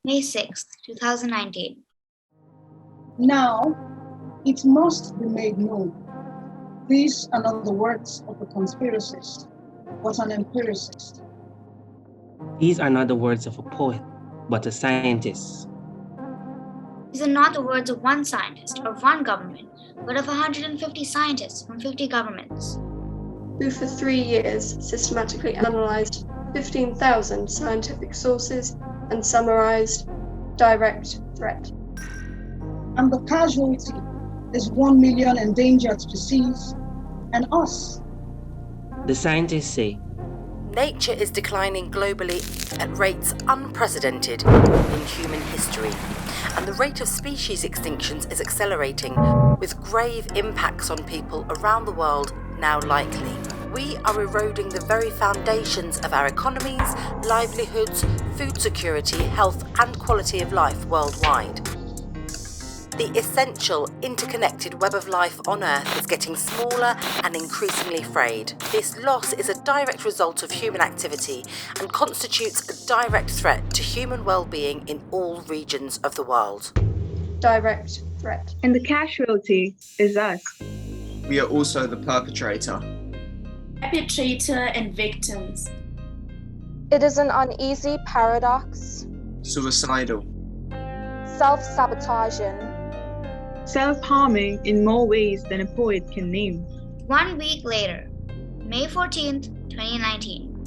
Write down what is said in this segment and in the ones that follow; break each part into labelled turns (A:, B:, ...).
A: May 6th, 2019.
B: Now, it must be made known. These are not the words of a conspiracist, but an empiricist.
C: These are not the words of a poet, but a scientist.
A: These are not the words of one scientist or one government, but of 150 scientists from 50 governments,
D: who for 3 years systematically analysed 15,000 scientific sources and summarised direct threat.
B: And the casualty is 1 million endangered species and us.
C: The scientists say
E: nature is declining globally at rates unprecedented in human history, and the rate of species extinctions is accelerating, with grave impacts on people around the world now likely. We are eroding the very foundations of our economies, livelihoods, food security, health and quality of life worldwide. The essential interconnected web of life on Earth is getting smaller and increasingly frayed. This loss is a direct result of human activity and constitutes a direct threat to human well-being in all regions of the world.
D: Direct threat.
F: And the casualty is us.
G: We are also the perpetrator.
H: Perpetrator and victims.
I: It is an uneasy paradox.
G: Suicidal.
I: Self-sabotaging.
F: Self-harming in more ways than a poet can name.
A: 1 week later, May 14th, 2019.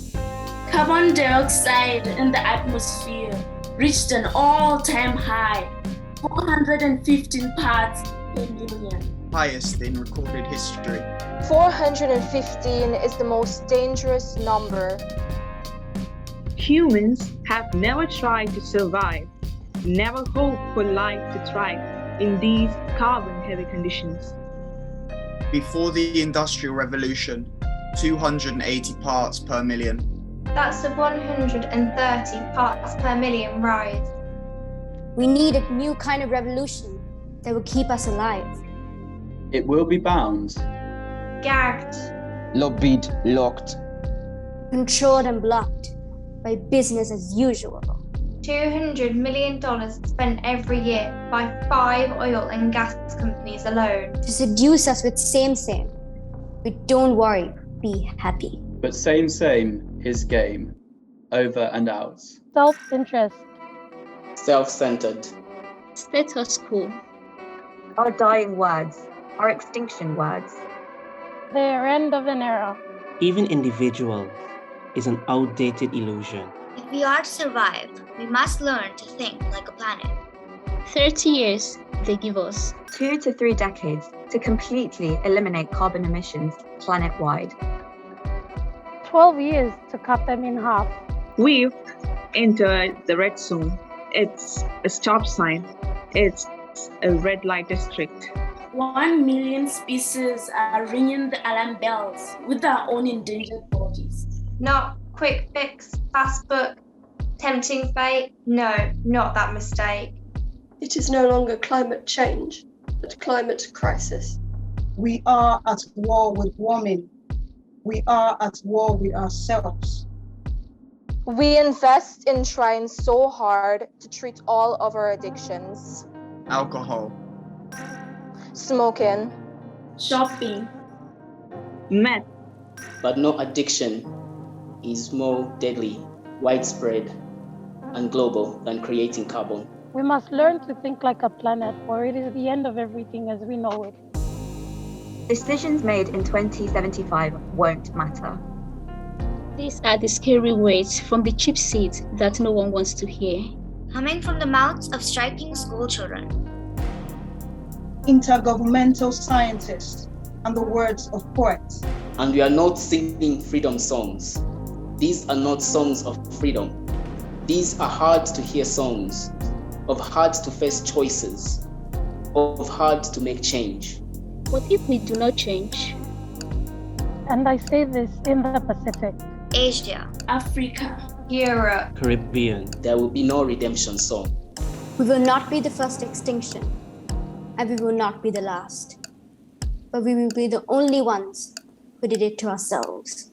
H: Carbon dioxide in the atmosphere reached an all-time high, 415 parts per million.
G: Highest in recorded history.
I: 415 is the most dangerous number.
F: Humans have never tried to survive, never hoped for life to thrive in these carbon-heavy conditions.
G: Before the Industrial Revolution, 280 parts per million.
J: That's a 130 parts per million rise.
K: We need a new kind of revolution that will keep us alive.
L: It will be bound,
J: gagged,
M: lobbied, locked,
K: controlled and blocked by business as usual.
J: $200 million spent every year by 5 oil and gas companies alone.
K: To seduce us with same. But don't worry, be happy.
L: But same is game, over and out.
N: Self-interest.
O: Self-centered.
N: Status quo.
P: Our dying words, our extinction words.
N: The end of an era.
C: even individuals is an outdated illusion.
A: If we are to survive, we must learn to think like a planet.
N: 30 years they give us.
P: 2 to 3 decades to completely eliminate carbon emissions planet-wide.
N: 12 years to cut them in half.
F: We've entered the red zone. It's a stop sign. It's a red light district.
H: 1 million species are ringing the alarm bells with their own endangered bodies.
J: Not quick fix, fast book, tempting fate. No, not that mistake.
D: It is no longer climate change, but climate crisis.
B: We are at war with warming. We are at war with ourselves.
I: We invest in trying so hard to treat all of our addictions.
G: Alcohol.
I: Smoking.
H: Shopping.
F: Meth.
O: But no addiction is more deadly, widespread, and global than creating carbon.
N: We must learn to think like a planet, or it is the end of everything as we know it.
P: Decisions made in 2075 won't matter.
N: These are the scary words from the cheap seat that no one wants to hear.
A: Coming from the mouths of striking school children.
B: Intergovernmental scientists and the words of poets.
O: And we are not singing freedom songs. These are not songs of freedom. These are hard to hear songs of hard to face choices, of hard to make change.
N: What if we do not change? And I say this in the Pacific,
A: Asia,
H: Africa,
J: Europe,
C: Caribbean.
O: There will be no redemption song.
K: We will not be the first extinction, and we will not be the last. But we will be the only ones who did it to ourselves.